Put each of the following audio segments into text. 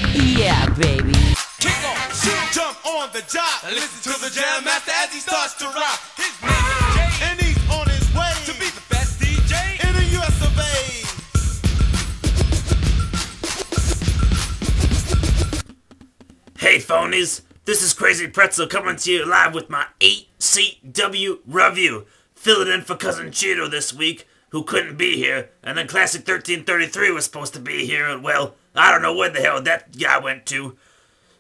Yeah, baby. Kick on, shoot, jump on the job. Now listen to the jam master as he starts to rock. His name is Jay, and he's on his way to be the best DJ in the US of A. Hey phonies, this is Crazy Pretzel coming to you live with my ECW review. Filling in for Cousin Cheeto this week, who couldn't be here, and then Classic1333 was supposed to be here, and well, I don't know where the hell that guy went to.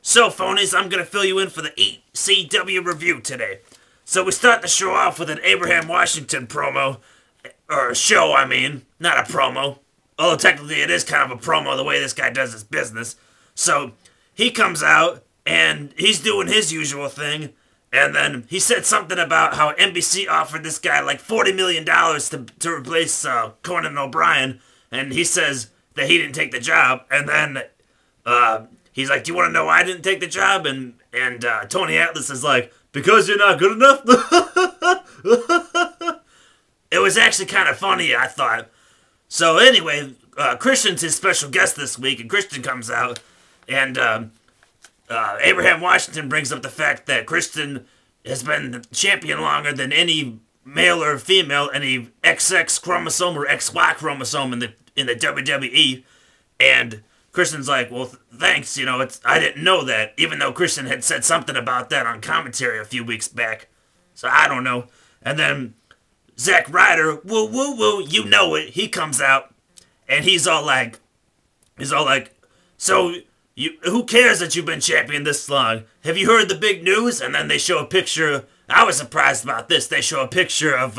So phonies, I'm gonna fill you in for the ECW review today. So we start the show off with an Abraham Washington promo, or show I mean, not a promo. Although technically it is kind of a promo the way this guy does his business. So he comes out, and he's doing his usual thing, and then he said something about how NBC offered this guy like $40 million to replace Conan O'Brien, and he says that he didn't take the job, and then he's like, do you want to know why I didn't take the job? And Tony Atlas is like, because you're not good enough? It was actually kind of funny, I thought. So anyway, Christian's his special guest this week, and Christian comes out, and Abraham Washington brings up the fact that Christian has been the champion longer than any male or female, any XX chromosome or XY chromosome in the WWE, and Christian's like, well, thanks, you know, I didn't know that, even though Christian had said something about that on commentary a few weeks back, so I don't know. And then Zack Ryder, woo woo woo, you know it, he comes out, and he's all like, so who cares that you've been champion this long? Have you heard the big news? And then they show a picture. I was surprised about this. They show a picture of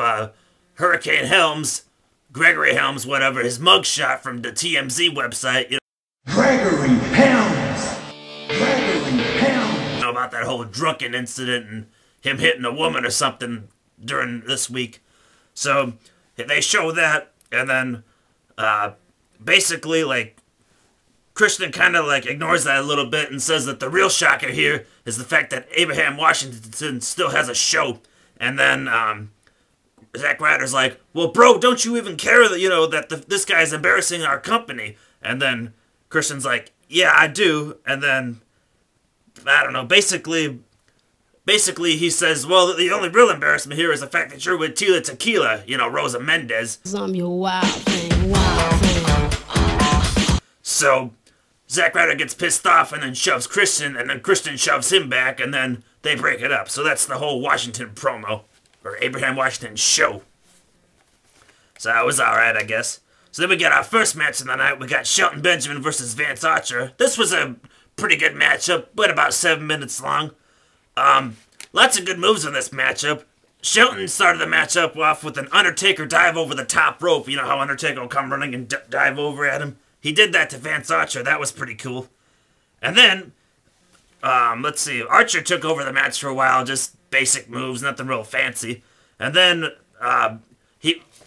Hurricane Helms, Gregory Helms, whatever, his mugshot from the TMZ website. You know, Gregory Helms! Gregory Helms! You know, about that whole drunken incident and him hitting a woman or something during this week. So they show that, and then basically, like, Christian kind of like ignores that a little bit and says that the real shocker here is the fact that Abraham Washington still has a show. And then Zack Ryder's like, well, bro, don't you even care that, you know, that this guy is embarrassing our company? And then Christian's like, yeah, I do. And then, I don't know, basically he says, well, the only real embarrassment here is the fact that you're with Tila Tequila, you know, Rosa Mendez. I'm your wild thing, wild thing. So Zack Ryder gets pissed off and then shoves Christian, and then Christian shoves him back, and then they break it up. So that's the whole Washington promo, or Abraham Washington show. So that was alright, I guess. So then we got our first match of the night. We got Shelton Benjamin versus Vance Archer. This was a pretty good matchup, but about 7 minutes long. Lots of good moves in this matchup. Shelton started the matchup off with an Undertaker dive over the top rope. You know how Undertaker will come running and dive over at him? He did that to Vance Archer. That was pretty cool. And then, let's see. Archer took over the match for a while. Just basic moves, nothing real fancy. And then,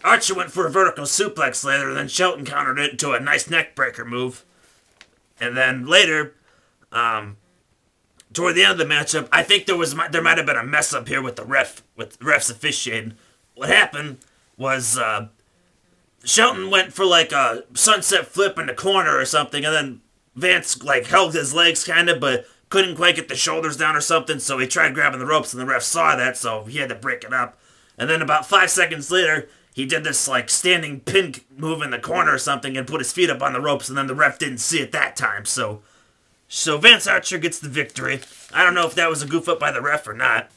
Archer went for a vertical suplex later, and then Shelton countered it into a nice neck breaker move. And then later, toward the end of the matchup, I think there might have been a mess up here with the refs officiating. What happened was, Shelton went for like a sunset flip in the corner or something, and then Vance like held his legs kind of, but couldn't quite get the shoulders down or something, so he tried grabbing the ropes, and the ref saw that, so he had to break it up. And then about 5 seconds later, he did this like standing pin move in the corner or something and put his feet up on the ropes, and then the ref didn't see it that time, so Vance Archer gets the victory. I don't know if that was a goof up by the ref or not.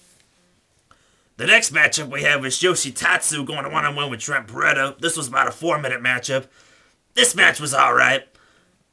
The next matchup we have is Yoshi Tatsu going to one-on-one with Trent Beretta. This was about a 4-minute matchup. This match was alright.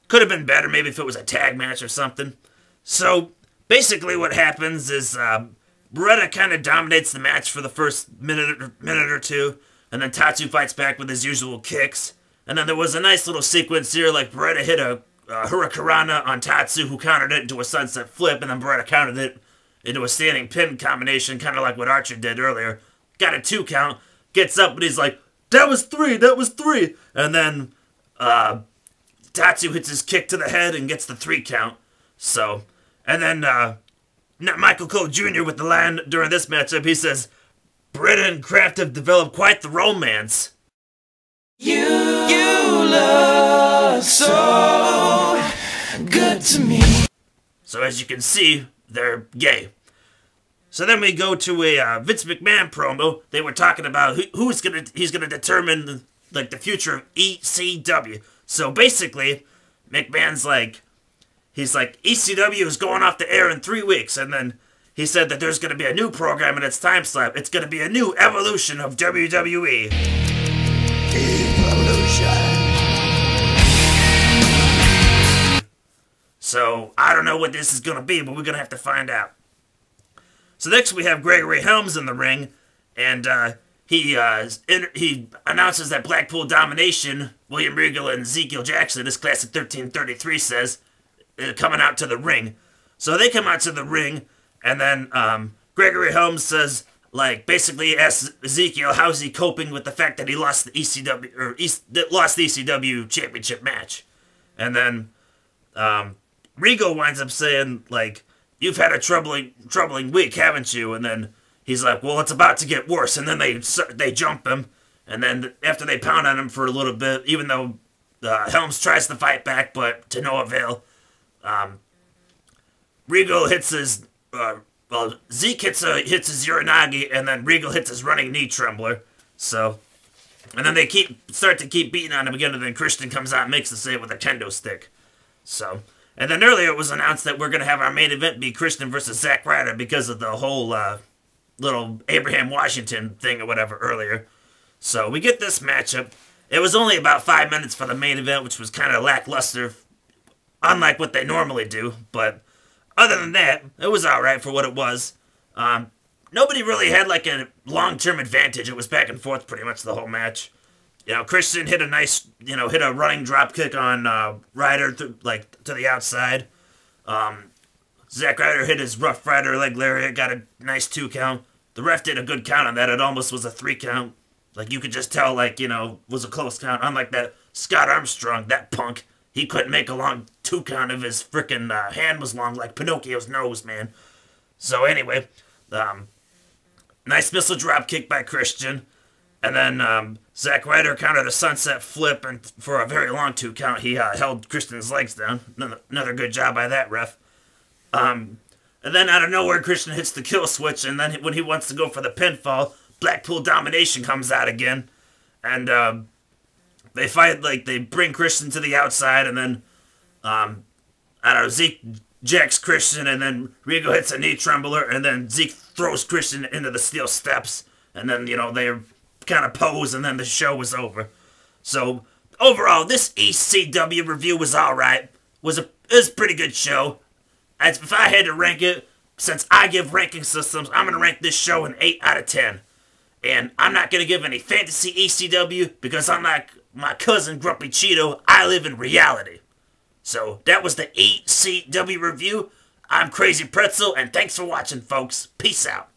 Could have been better, maybe if it was a tag match or something. So, basically what happens is Beretta kind of dominates the match for the first minute or two, and then Tatsu fights back with his usual kicks. And then there was a nice little sequence here, like Beretta hit a Hurricanrana on Tatsu, who countered it into a sunset flip, and then Beretta countered it into a standing pin combination, kind of like what Archer did earlier. Got a 2 count, gets up, and he's like, that was 3, that was 3. And then Tatsu hits his kick to the head and gets the 3 count. So, and then Michael Cole Jr. with the line during this matchup, he says, Beretta and Kraft have developed quite the romance. You look so good to me. So as you can see, they're gay. So then we go to a Vince McMahon promo. They were talking about he's gonna determine like the future of ECW. So basically, McMahon's like, he's like, ECW is going off the air in 3 weeks, and then he said that there's gonna be a new program in its time slot. It's gonna be a new evolution of WWE. So I don't know what this is gonna be, but we're gonna have to find out. So next we have Gregory Helms in the ring, and he announces that Blackpool Domination, William Regal and Ezekiel Jackson, this Classic 1333 says, coming out to the ring. So they come out to the ring, and then Gregory Helms says, like, basically asks Ezekiel how's he coping with the fact that he lost the ECW championship match. And then Regal winds up saying, like, you've had a troubling week, haven't you? And then he's like, well, it's about to get worse. And then they jump him. And then after they pound on him for a little bit, even though Helms tries to fight back, but to no avail, Regal hits his, Zeke hits his Uranagi, and then Regal hits his running knee trembler. So, and then they start to keep beating on him again, and then Christian comes out and makes the save with a kendo stick. So, and then earlier it was announced that we're going to have our main event be Christian versus Zack Ryder because of the whole little Abraham Washington thing or whatever earlier. So we get this matchup. It was only about 5 minutes for the main event, which was kind of lackluster, unlike what they normally do. But other than that, it was alright for what it was. Nobody really had like a long-term advantage. It was back and forth pretty much the whole match. You know, Christian hit a nice, hit a running drop kick on Ryder to the outside. Zack Ryder hit his Rough Rider leg lariat, got a nice 2 count. The ref did a good count on that. It almost was a 3 count. Like, you could just tell, was a close count. Unlike that Scott Armstrong, that punk, he couldn't make a long 2 count if his frickin' hand was long like Pinocchio's nose, man. So anyway, nice missile drop kick by Christian. And then Zack Ryder countered a sunset flip, and for a very long 2 count, he held Christian's legs down. Another good job by that ref. And then out of nowhere, Christian hits the kill switch, and then when he wants to go for the pinfall, Blackpool Domination comes out again. And they fight, they bring Christian to the outside, and then, Zeke jacks Christian, and then Regal hits a knee trembler, and then Zeke throws Christian into the steel steps, and then, they kind of pose, and then the show was over. So, overall, this ECW review was alright. It was a pretty good show. If I had to rank it, since I give ranking systems, I'm going to rank this show an 8 out of 10. And I'm not going to give any fantasy ECW, because unlike my cousin Grumpy Cheeto, I live in reality. So, that was the ECW review. I'm Crazy Pretzel, and thanks for watching, folks. Peace out.